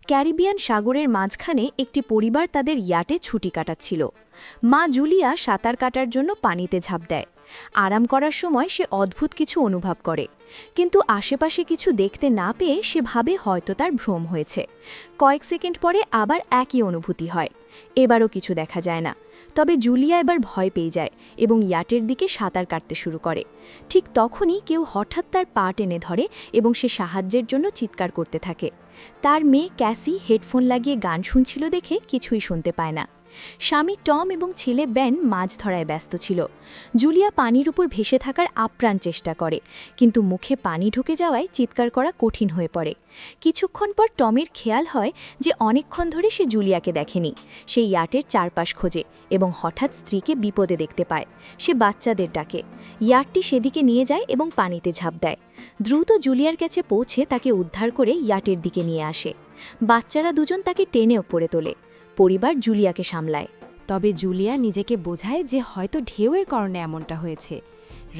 Caribbean সাগরের মাঝখানে একটি পরিবার তাদের ইয়াটে ছুটি কাটাচ্ছিল। মা জুলিয়া সাঁতার কাটার জন্য পানিতে ঝাঁপ দেয়। আরাম করার সময় সে অদ্ভুত কিছু অনুভব করে, কিন্তু আশেপাশে কিছু দেখতে না পেয়ে সে ভাবে হয়তো তার ভ্রম হয়েছে। কয়েক সেকেন্ড পরে আবার একই অনুভূতি হয়। এবারও কিছু দেখা যায় না। তবে জুলিয়া এবার ভয় পেয়ে যায় এবং ইয়াটের দিকে সাঁতার কাটতে শুরু করে। ঠিক তখনই কেউ হঠাৎ তার পা টেনে ধরে এবং সে সাহায্যের জন্য চিৎকার করতে থাকে। তার মেয়ে ক্যাসি হেডফোন লাগিয়ে গান শুনছিল দেখে কিছুই শুনতে পায় না। স্বামী টম এবং ছেলে বেন মাছ ধরায় ব্যস্ত ছিল। জুলিয়া পানির উপর ভেসে থাকার আপ্রাণ চেষ্টা করে, কিন্তু মুখে পানি ঢুকে যাওয়ায় চিৎকার করা কঠিন হয়ে পড়ে। কিছুক্ষণ পর টমের খেয়াল হয় যে অনেকক্ষণ ধরে সে জুলিয়াকে দেখেনি। সে ইয়াটের চারপাশ খোঁজে এবং হঠাৎ স্ত্রীকে বিপদে দেখতে পায়। সে বাচ্চাদের ডাকে। ইয়াটটি সেদিকে নিয়ে যায় এবং পানিতে ঝাঁপ দেয়। দ্রুত জুলিয়ার কাছে পৌঁছে তাকে উদ্ধার করে ইয়াটের দিকে নিয়ে আসে। বাচ্চারা দুজন তাকে টেনে ওপরে তোলে। পরিবার জুলিয়াকে সামলায়। তবে জুলিয়া নিজেকে বোঝায় যে হয়তো ঢেউয়ের কারণে এমনটা হয়েছে।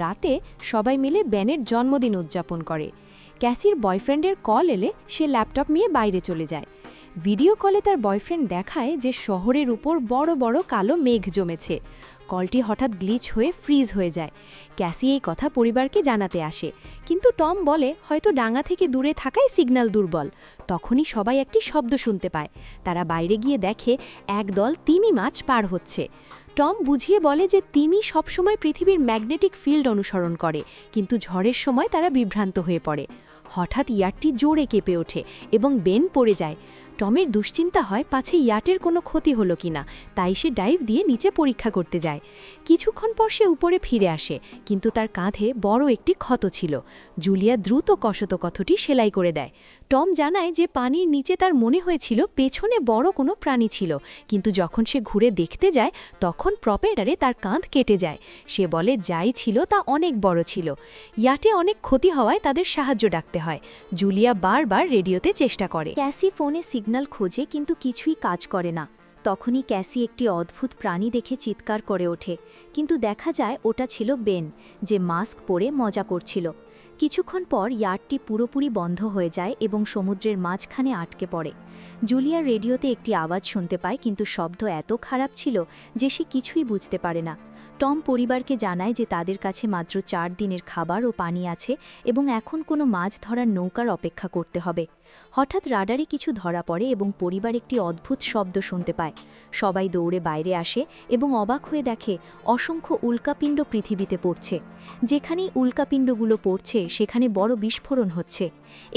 রাতে সবাই মিলে বেনের জন্মদিন উদযাপন করে। ক্যাসির বয়ফ্রেন্ডের কল এলে সে ল্যাপটপ নিয়ে বাইরে চলে যায়। ভিডিও কলে তার বয়ফ্রেন্ড দেখায় যে শহরের উপর বড় বড় কালো মেঘ জমেছে। কলটি হঠাৎ গ্লিচ হয়ে ফ্রিজ হয়ে যায়। ক্যাসি এই কথা পরিবারকে জানাতে আসে, কিন্তু টম বলে হয়তো ডাঙা থেকে দূরে থাকায় সিগন্যাল দুর্বল। তখনই সবাই একটি শব্দ শুনতে পায়। তারা বাইরে গিয়ে দেখে একদল তিমি মাছ পার হচ্ছে। টম বুঝিয়ে বলে যে তিমি সবসময় পৃথিবীর ম্যাগনেটিক ফিল্ড অনুসরণ করে, কিন্তু ঝড়ের সময় তারা বিভ্রান্ত হয়ে পড়ে। হঠাৎ ইয়াটটি জোরে কেঁপে ওঠে এবং বেন পড়ে যায়। টমের দুশ্চিন্তা হয় পাছে ইয়াটের কোনো ক্ষতি হলো কিনা, তাই সে ডাইভ দিয়ে নিচে পরীক্ষা করতে যায়। কিছুক্ষণ পর সে উপরে ফিরে আসে, কিন্তু তার কাঁধে বড় একটি ক্ষত ছিল। জুলিয়া দ্রুত কষতকথটি সেলাই করে দেয়। টম জানায় যে পানির নিচে তার মনে হয়েছিল পেছনে বড় কোনো প্রাণী ছিল, কিন্তু যখন সে ঘুরে দেখতে যায় তখন প্রপেলারে তার কাঁধ কেটে যায়। সে বলে যাই ছিল তা অনেক বড় ছিল। ইয়াটে অনেক ক্ষতি হওয়ায় তাদের সাহায্য ডাকতে হয়। জুলিয়া বারবার রেডিওতে চেষ্টা করে। ক্যাসি ফোনে সিগন্যাল খোঁজে, কিন্তু কিছুই কাজ করে না। তখনই ক্যাসি একটি অদ্ভুত প্রাণী দেখে চিৎকার করে ওঠে, কিন্তু দেখা যায় ওটা ছিল বেন, যে মাস্ক পরে মজা করছিল। কিছুক্ষণ পর ইয়াটটি পুরোপুরি বন্ধ হয়ে যায় এবং সমুদ্রের মাঝখানে আটকে পড়ে। জুলিয়ার রেডিওতে একটি আওয়াজ শুনতে পায়, কিন্তু শব্দ এত খারাপ ছিল যে সে কিছুই বুঝতে পারে না। টম পরিবারকে জানায় যে তাদের কাছে মাত্র 4 দিনের খাবার ও পানি আছে এবং এখন কোনো মাছ ধরার নৌকার অপেক্ষা করতে হবে। হঠাৎ রাডারে কিছু ধরা পড়ে এবং পরিবার একটি অদ্ভুত শব্দ শুনতে পায়। সবাই দৌড়ে বাইরে আসে এবং অবাক হয়ে দেখে অসংখ্য উল্কাপিণ্ড পৃথিবীতে পড়ছে। যেখানেই উল্কাপিণ্ডগুলো পড়ছে সেখানে বড় বিস্ফোরণ হচ্ছে।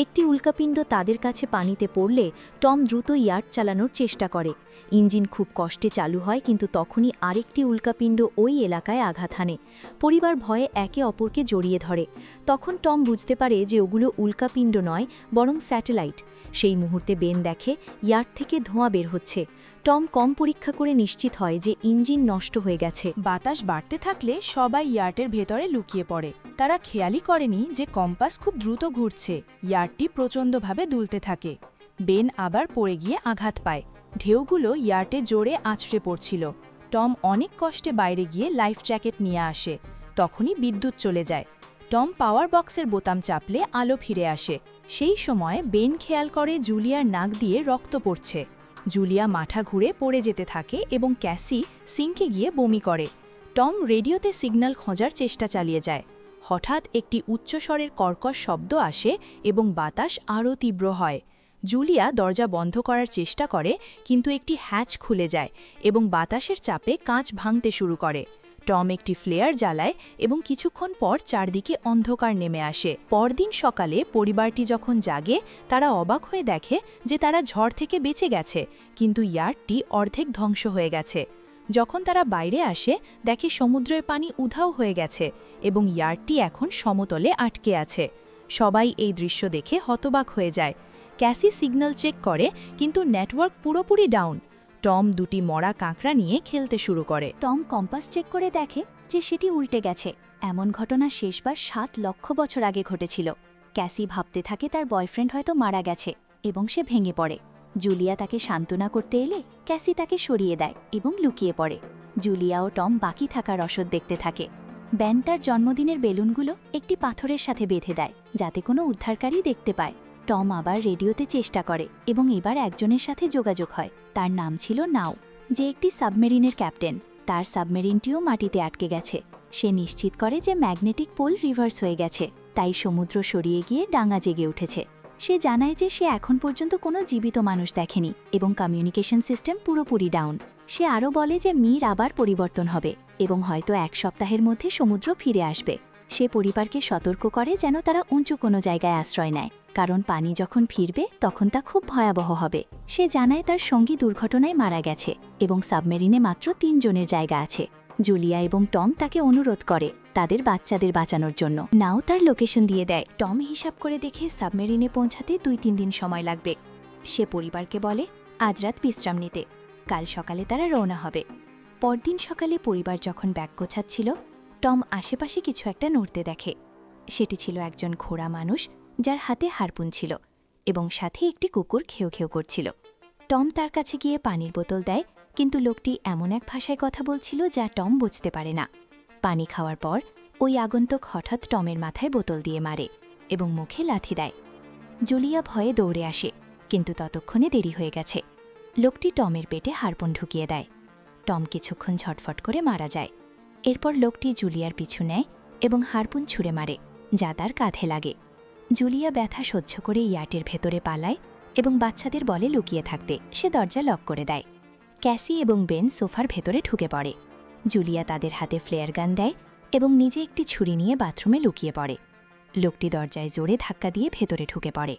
একটি উল্কাপিণ্ড তাদের কাছে পানিতে পড়লে টম দ্রুত ইয়াট চালানোর চেষ্টা করে। ইঞ্জিন খুব কষ্টে চালু হয়, কিন্তু তখনই আরেকটি উল্কাপিণ্ড ওই এলাকায় আঘাত হানে। পরিবার ভয়ে একে অপরকে জড়িয়ে ধরে। তখন টম বুঝতে পারে যে ওগুলো উল্কাপিণ্ড নয়, বরং স্যাটেলাইট। সেই মুহূর্তে বেন দেখে ইয়াট থেকে ধোঁয়া বের হচ্ছে। টম কম পরীক্ষা করে নিশ্চিত হয় যে ইঞ্জিন নষ্ট হয়ে গেছে। বাতাস বাড়তে থাকলে সবাই ইয়ার্টের ভেতরে লুকিয়ে পড়ে। তারা খেয়ালই করেনি যে কম্পাস খুব দ্রুত ঘুরছে। ইয়ার্টটি প্রচণ্ডভাবে দুলতে থাকে। বেন আবার পড়ে গিয়ে আঘাত পায়। ঢেউগুলো ইয়ার্টে জোরে আছড়ে পড়ছিল। টম অনেক কষ্টে বাইরে গিয়ে লাইফ জ্যাকেট নিয়ে আসে। তখনই বিদ্যুৎ চলে যায়। টম পাওয়ার বক্সের বোতাম চাপলে আলো ফিরে আসে। সেই সময় বেন খেয়াল করে জুলিয়ার নাক দিয়ে রক্ত পড়ছে। জুলিয়া মাথা ঘুরে পড়ে যেতে থাকে এবং ক্যাসি সিঙ্কে গিয়ে বমি করে। টম রেডিওতে সিগন্যাল খোঁজার চেষ্টা চালিয়ে যায়। হঠাৎ একটি উচ্চস্বরের কর্কশ শব্দ আসে এবং বাতাস আরও তীব্র হয়। জুলিয়া দরজা বন্ধ করার চেষ্টা করে, কিন্তু একটি হ্যাচ খুলে যায় এবং বাতাসের চাপে কাঁচ ভাঙতে শুরু করে। টম একটি ফ্লেয়ার জ্বালায় এবং কিছুক্ষণ পর চারদিকে অন্ধকার নেমে আসে। পরদিন সকালে পরিবারটি যখন জাগে, তারা অবাক হয়ে দেখে যে তারা ঝড় থেকে বেঁচে গেছে, কিন্তু ইয়ার্টটি অর্ধেক ধ্বংস হয়ে গেছে। যখন তারা বাইরে আসে, দেখে সমুদ্রের পানি উধাও হয়ে গেছে এবং ইয়ার্টটি এখন সমতলে আটকে আছে। সবাই এই দৃশ্য দেখে হতবাক হয়ে যায়। ক্যাসি সিগন্যাল চেক করে, কিন্তু নেটওয়ার্ক পুরোপুরি ডাউন। টম দুটি মরা কাঁকড়া নিয়ে খেলতে শুরু করে। টম কম্পাস চেক করে দেখে যে সেটি উল্টে গেছে। এমন ঘটনা শেষবার 7 লক্ষ বছর আগে ঘটেছিল। ক্যাসি ভাবতে থাকে তার বয়ফ্রেন্ড হয়তো মারা গেছে এবং সে ভেঙে পড়ে। জুলিয়া তাকে সান্ত্বনা করতে এলে ক্যাসি তাকে সরিয়ে দেয় এবং লুকিয়ে পড়ে। জুলিয়া ও টম বাকি থাকা রসদ দেখতে থাকে। বেন তার জন্মদিনের বেলুনগুলো একটি পাথরের সাথে বেঁধে দেয়, যাতে কোনো উদ্ধারকারী দেখতে পায়। টম আবার রেডিওতে চেষ্টা করে এবং এবার একজনের সাথে যোগাযোগ হয়। তার নাম ছিল নাও, যে একটি সাবমেরিনের ক্যাপ্টেন। তার সাবমেরিনটিও মাটিতে আটকে গেছে। সে নিশ্চিত করে যে ম্যাগনেটিক পোল রিভার্স হয়ে গেছে, তাই সমুদ্র সরিয়ে গিয়ে ডাঙা জেগে উঠেছে। সে জানায় যে সে এখন পর্যন্ত কোনো জীবিত মানুষ দেখেনি এবং কমিউনিকেশন সিস্টেম পুরোপুরি ডাউন। সে আরও বলে যে মির আবার পরিবর্তন হবে এবং হয়তো 1 সপ্তাহের মধ্যে সমুদ্র ফিরে আসবে। সে পরিবারকে সতর্ক করে যেন তারা উঁচু কোনো জায়গায় আশ্রয় নেয়, কারণ পানি যখন ফিরবে তখন তা খুব ভয়াবহ হবে। সে জানায় তার সঙ্গী দুর্ঘটনায় মারা গেছে এবং সাবমেরিনে মাত্র 3 জনের জায়গা আছে। জুলিয়া এবং টম তাকে অনুরোধ করে তাদের বাচ্চাদের বাঁচানোর জন্য। নাও তার লোকেশন দিয়ে দেয়। টম হিসাব করে দেখে সাবমেরিনে পৌঁছাতে 2-3 দিন সময় লাগবে। সে পরিবারকে বলে আজ রাত বিশ্রাম নিতে, কাল সকালে তারা রওনা হবে। পরদিন সকালে পরিবার যখন ব্যাগ গোছাচ্ছিল, টম আশেপাশে কিছু একটা নড়তে দেখে। সেটি ছিল একজন ঘোড়া মানুষ যার হাতে হারপুন ছিল এবং সাথে একটি কুকুর খেউ খেউ করছিল। টম তার কাছে গিয়ে পানির বোতল দেয়, কিন্তু লোকটি এমন এক ভাষায় কথা বলছিল যা টম বুঝতে পারে না। পানি খাওয়ার পর ওই আগন্তুক হঠাৎ টমের মাথায় বোতল দিয়ে মারে এবং মুখে লাথি দেয়। জুলিয়া ভয়ে দৌড়ে আসে, কিন্তু ততক্ষণে দেরি হয়ে গেছে। লোকটি টমের পেটে হারপুন ঢুকিয়ে দেয়। টম কিছুক্ষণ ঝটফট করে মারা যায়। এরপর লোকটি জুলিয়ার পিছু নেয় এবং হারপুন ছুঁড়ে মারে, যা তার কাঁধে লাগে। জুলিয়া ব্যথা সহ্য করে ইয়াটের ভেতরে পালায় এবং বাচ্চাদের বলে লুকিয়ে থাকতে। সে দরজা লক করে দেয়। ক্যাসি এবং বেন সোফার ভেতরে ঢুকে পড়ে। জুলিয়া তাদের হাতে ফ্লেয়ার গান দেয় এবং নিজে একটি ছুরি নিয়ে বাথরুমে লুকিয়ে পড়ে। লোকটি দরজায় জোরে ধাক্কা দিয়ে ভেতরে ঢুকে পড়ে।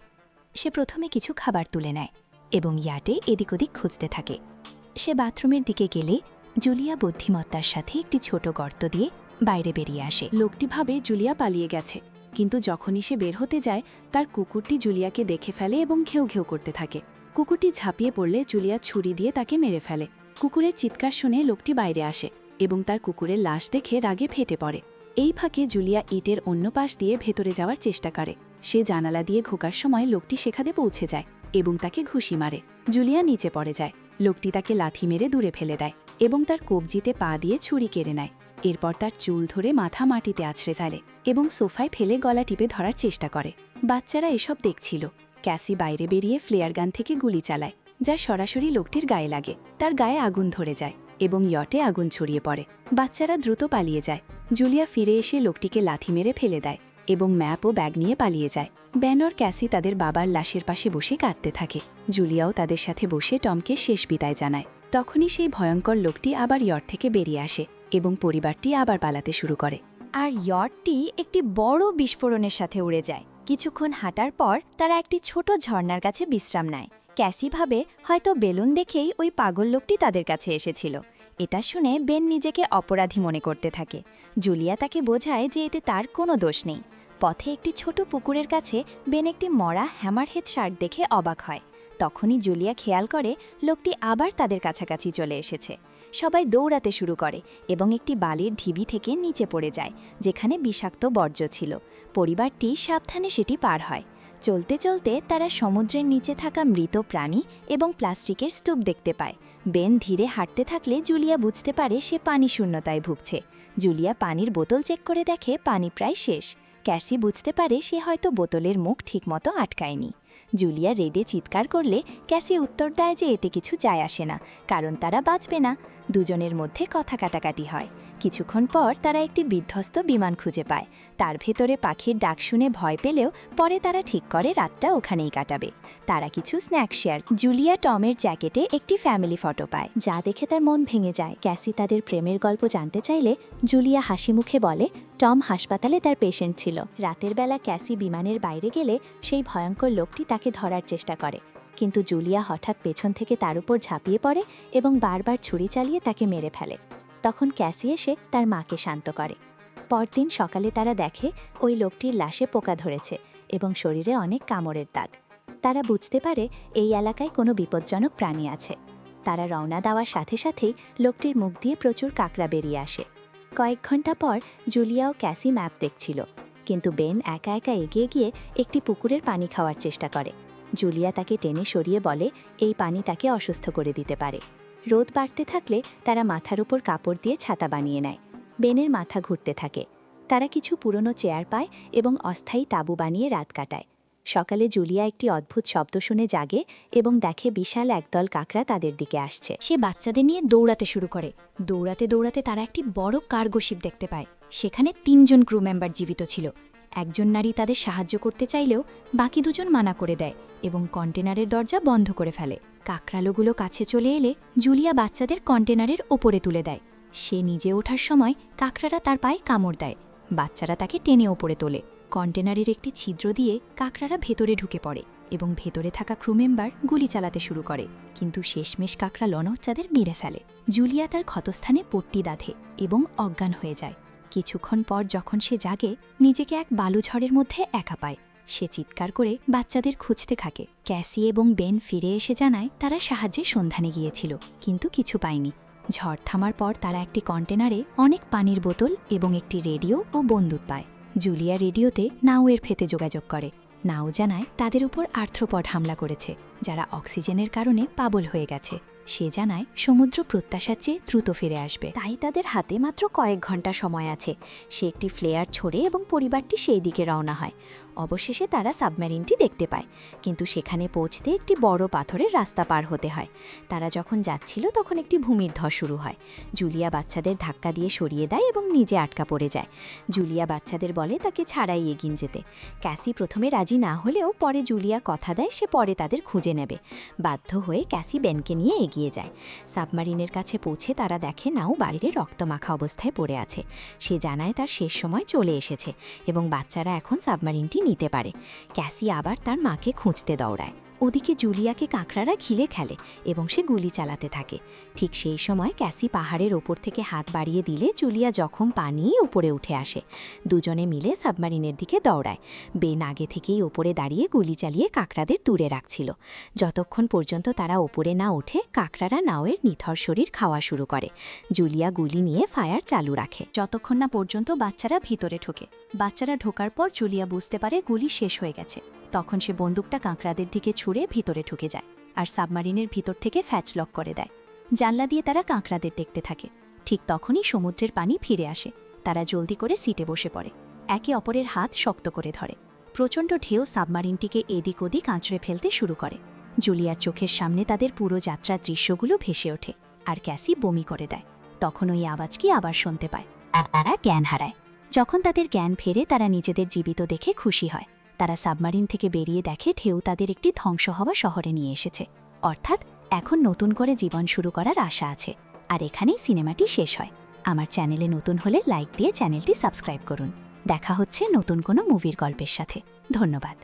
সে প্রথমে কিছু খাবার তুলে নেয় এবং ইয়াটে এদিক ওদিক খুঁজতে থাকে। সে বাথরুমের দিকে গেলে জুলিয়া বুদ্ধিমত্তার সাথে একটি ছোট গর্ত দিয়ে বাইরে বেরিয়ে আসে। লোকটি ভাবে জুলিয়া পালিয়ে গেছে, কিন্তু যখনই সে বের হতে যায় তার কুকুরটি জুলিয়াকে দেখে ফেলে এবং ঘেউ ঘেউ করতে থাকে। কুকুরটি ঝাঁপিয়ে পড়লে জুলিয়া ছুরি দিয়ে তাকে মেরে ফেলে। কুকুরের চিৎকার শুনে লোকটি বাইরে আসে এবং তার কুকুরের লাশ দেখে রাগে ফেটে পড়ে। এই ফাঁকে জুলিয়া ইটের অন্য পাশ দিয়ে ভেতরে যাওয়ার চেষ্টা করে। সে জানালা দিয়ে ঘোকার সময় লোকটি সেখানে পৌঁছে যায় এবং তাকে ঘুষি মারে। জুলিয়া নিচে পড়ে যায়। লোকটি তাকে লাথি মেরে দূরে ফেলে দেয় এবং তার কবজিতে পা দিয়ে ছুরি কেড়ে নেয়। এরপর তার চুল ধরে মাথা মাটিতে আছড়ে ফেলে এবং সোফায় ফেলে গলা টিপে ধরার চেষ্টা করে। বাচ্চারা এসব দেখছিল। ক্যাসি বাইরে বেরিয়ে ফ্লেয়ার গান থেকে গুলি চালায়, যা সরাসরি লোকটির গায়ে লাগে। তার গায়ে আগুন ধরে যায় এবং ইয়টে আগুন ছড়িয়ে পড়ে। বাচ্চারা দ্রুত পালিয়ে যায়। জুলিয়া ফিরে এসে লোকটিকে লাথি মেরে ফেলে দেয় এবং ম্যাপ ও ব্যাগ নিয়ে পালিয়ে যায়। বেন আর ক্যাসি তাদের বাবার লাশের পাশে বসে কাঁদতে থাকে। জুলিয়াও তাদের সাথে বসে টমকে শেষ বিদায় জানায়। তখনই সেই ভয়ঙ্কর লোকটি আবার ইয়ট থেকে বেরিয়ে আসে এবং পরিবারটি আবার পালাতে শুরু করে। আর ইয়টটি একটি বড় বিস্ফোরণের সাথে উড়ে যায়। কিছুক্ষণ হাঁটার পর তারা একটি ছোট ঝর্ণার কাছে বিশ্রাম নেয়। ক্যাসি ভাবে হয়তো বেলুন দেখেই ওই পাগল লোকটি তাদের কাছে এসেছিল। এটা শুনে বেন নিজেকে অপরাধী মনে করতে থাকে। জুলিয়া তাকে বোঝায় যে এতে তার কোনো দোষ নেই। পথে একটি ছোট পুকুরের কাছে বেন একটি মরা হ্যামারহেড শার্ক দেখে অবাক হয়। তখনই জুলিয়া খেয়াল করে লোকটি আবার তাদের কাছাকাছি চলে এসেছে। সবাই দৌড়াতে শুরু করে এবং একটি বালির ঢিবি থেকে নিচে পড়ে যায়, যেখানে বিষাক্ত বর্জ্য ছিল। পরিবারটি সাবধানে সেটি পার হয়। চলতে চলতে তারা সমুদ্রের নিচে থাকা মৃত প্রাণী এবং প্লাস্টিকের স্তূপ দেখতে পায়। বেন ধীরে হাঁটতে থাকলে জুলিয়া বুঝতে পারে সে পানি শূন্যতায় ভুগছে। জুলিয়া পানির বোতল চেক করে দেখে পানি প্রায় শেষ। ক্যাসি বুঝতে পারে সে হয়তো বোতলের মুখ ঠিকমতো আটকায়নি। জুলিয়া রেদে চিৎকার করলে ক্যাসি উত্তর দেয় যে এতে কিছু যায় আসে না, কারণ তারা বাঁচবে না। দুজনের মধ্যে কথা কাটাকাটি হয়। কিছুক্ষণ পর তারা একটি বিধ্বস্ত বিমান খুঁজে পায়। তার ভেতরে পাখির ডাক শুনে ভয় পেলেও পরে তারা ঠিক করে রাতটা ওখানেই কাটাবে। তারা কিছু স্ন্যাক্স শেয়ার। জুলিয়া টমের জ্যাকেটে একটি ফ্যামিলি ফটো পায়, যা দেখে তার মন ভেঙে যায়। ক্যাসি তাদের প্রেমের গল্প জানতে চাইলে জুলিয়া হাসি মুখে বলে টম হাসপাতালে তার পেশেন্ট ছিল। রাতের বেলা ক্যাসি বিমানের বাইরে গেলে সেই ভয়ঙ্কর লোকটি তাকে ধরার চেষ্টা করে, কিন্তু জুলিয়া হঠাৎ পেছন থেকে তার উপর ঝাঁপিয়ে পড়ে এবং বারবার ছুরি চালিয়ে তাকে মেরে ফেলে। তখন ক্যাসি এসে তার মাকে শান্ত করে। পরদিন সকালে তারা দেখে ওই লোকটির লাশে পোকা ধরেছে এবং শরীরে অনেক কামড়ের দাগ। তারা বুঝতে পারে এই এলাকায় কোনো বিপজ্জনক প্রাণী আছে। তারা রওনা দেওয়ার সাথে সাথেই লোকটির মুখ দিয়ে প্রচুর কাঁকড়া বেরিয়ে আসে। কয়েক ঘন্টা পর জুলিয়া ও ক্যাসি ম্যাপ দেখছিল, কিন্তু বেন একা একা এগিয়ে গিয়ে একটি পুকুরের পানি খাওয়ার চেষ্টা করে। জুলিয়া তাকে টেনে সরিয়ে বলে এই পানি তাকে অসুস্থ করে দিতে পারে। রোদ বাড়তে থাকলে তারা মাথার উপর কাপড় দিয়ে ছাতা বানিয়ে নেয়। বেনের মাথা ঘুরতে থাকে। তারা কিছু পুরনো চেয়ার পায় এবং অস্থায়ী তাঁবু বানিয়ে রাত কাটায়। সকালে জুলিয়া একটি অদ্ভুত শব্দ শুনে জাগে এবং দেখে বিশাল একদল কাকড়া তাদের দিকে আসছে। সে বাচ্চাদের নিয়ে দৌড়াতে শুরু করে। দৌড়াতে দৌড়াতে তারা একটি বড় কার্গো শিপ দেখতে পায়। সেখানে 3 জন ক্রু মেম্বার জীবিত ছিল। একজন নারী তাদের সাহায্য করতে চাইলেও বাকি 2 জন মানা করে দেয় এবং কন্টেনারের দরজা বন্ধ করে ফেলে। কাকড়ালোগুলো কাছে চলে এলে জুলিয়া বাচ্চাদের কন্টেনারের ওপরে তুলে দেয়। সে নিজে ওঠার সময় কাকড়ারা তার পায়ে কামড় দেয়। বাচ্চারা তাকে টেনে ওপরে তোলে। কন্টেনারের একটি ছিদ্র দিয়ে কাকড়ারা ভেতরে ঢুকে পড়ে এবং ভেতরে থাকা ক্রু মেম্বার গুলি চালাতে শুরু করে, কিন্তু শেষমেশ কাকড়া লনচ্চাদের মেরে ফেলে। জুলিয়া তার ক্ষতস্থানে পট্টি বাঁধে এবং অজ্ঞান হয়ে যায়। কিছুক্ষণ পর যখন সে জাগে, নিজেকে এক বালুঝড়ের মধ্যে একা পায়। সে চিৎকার করে বাচ্চাদের খুঁজতে থাকে। ক্যাসি এবং বেন ফিরে এসে জানায় তারা সাহায্যের সন্ধানে গিয়েছিল, কিন্তু কিছু পায়নি। ঝড় থামার পর তারা একটি কন্টেনারে অনেক পানির বোতল এবং একটি রেডিও ও বন্দুক পায়। জুলিয়া রেডিওতে নাওয়ের ফেতে যোগাযোগ করে। নাও জানায় তাদের উপর আর্থ্রোপড হামলা করেছে, যারা অক্সিজেনের কারণে পাগল হয়ে গেছে। সে জানায় সমুদ্র প্রত্যাশার চেয়ে দ্রুত ফিরে আসবে, তাই তাদের হাতে মাত্র কয়েক ঘন্টা সময় আছে। সে একটি ফ্লেয়ার ছোড়ে এবং পরিবারটি সেই দিকে রওনা হয়। অবশেষে তারা সাবমেরিনটি দেখতে পায়, কিন্তু সেখানে পৌঁছতে একটি বড় পাথরের রাস্তা পার হতে হয়। তারা যখন যাচ্ছিল তখন একটি ভূমির ধস শুরু হয়। জুলিয়া বাচ্চাদের ধাক্কা দিয়ে সরিয়ে দেয় এবং নিজে আটকা পড়ে যায়। জুলিয়া বাচ্চাদের বলে তাকে ছাড়াই এগিয়ে যেতে। ক্যাসি প্রথমে রাজি না হলেও পরে জুলিয়া কথা দেয় সে পরে তাদের খুঁজে নেবে। বাধ্য হয়ে ক্যাসি বেনকে নিয়ে এগিয়ে যায়। সাবমারিনের কাছে পৌঁছে তারা দেখে নাও বাইরে রক্তমাখা অবস্থায় পড়ে আছে। সে জানায় তার শেষ সময় চলে এসেছে এবং বাচ্চারা এখন সাবমারিনটি নিতে পারে। ক্যাসি আবার তার মাকে খুঁজতে দৌড়ায়। ওদিকে জুলিয়াকে কাঁকড়ারা ঘিরে খেলে এবং সে গুলি চালাতে থাকে। ঠিক সেই সময় ক্যাসি পাহাড়ের ওপর থেকে হাত বাড়িয়ে দিলে জুলিয়া জখম পা নিয়ে উপরে উঠে আসে। দুজনে মিলে সাবমারিনের দিকে দৌড়ায়। বেন আগে থেকেই ওপরে দাঁড়িয়ে গুলি চালিয়ে কাঁকড়াদের দূরে রাখছিল। যতক্ষণ পর্যন্ত তারা ওপরে না ওঠে, কাঁকড়ারা নাওয়ের নিথর শরীর খাওয়া শুরু করে। জুলিয়া গুলি নিয়ে ফায়ার চালু রাখে যতক্ষণ না পর্যন্ত বাচ্চারা ভিতরে ঢোকে। বাচ্চারা ঢোকার পর জুলিয়া বুঝতে পারে গুলি শেষ হয়ে গেছে। তখন সে বন্দুকটা কাঁকড়াদের দিকে ছুঁড়ে ভিতরে ঢুকে যায় আর সাবমারিনের ভিতর থেকে ফ্যাচ লক করে দেয়। জানলা দিয়ে তারা কাঁকড়াদের দেখতে থাকে। ঠিক তখনই সমুদ্রের পানি ফিরে আসে। তারা জলদি করে সিটে বসে পড়ে, একে অপরের হাত শক্ত করে ধরে। প্রচণ্ড ঢেউ সাবমারিনটিকে এদিক ওদিক আঁচড়ে ফেলতে শুরু করে। জুলিয়ার চোখের সামনে তাদের পুরো যাত্রার দৃশ্যগুলো ভেসে ওঠে আর ক্যাসি বমি করে দেয়। তখন ওই আওয়াজকে আবার শুনতে পায়। তারা জ্ঞান হারায়। যখন তাদের জ্ঞান ফেরে তারা নিজেদের জীবিত দেখে খুশি হয়। তারা সাবমারিন থেকে বেরিয়ে দেখে ঢেউ তাদের একটি ধ্বংস হওয়া শহরে নিয়ে এসেছে। অর্থাৎ এখন নতুন করে জীবন শুরু করার আশা আছে। আর এখানেই সিনেমাটি শেষ হয়। আমার চ্যানেলে নতুন হলে লাইক দিয়ে চ্যানেলটি সাবস্ক্রাইব করুন। দেখা হচ্ছে নতুন কোনো মুভির গল্পের সাথে। ধন্যবাদ।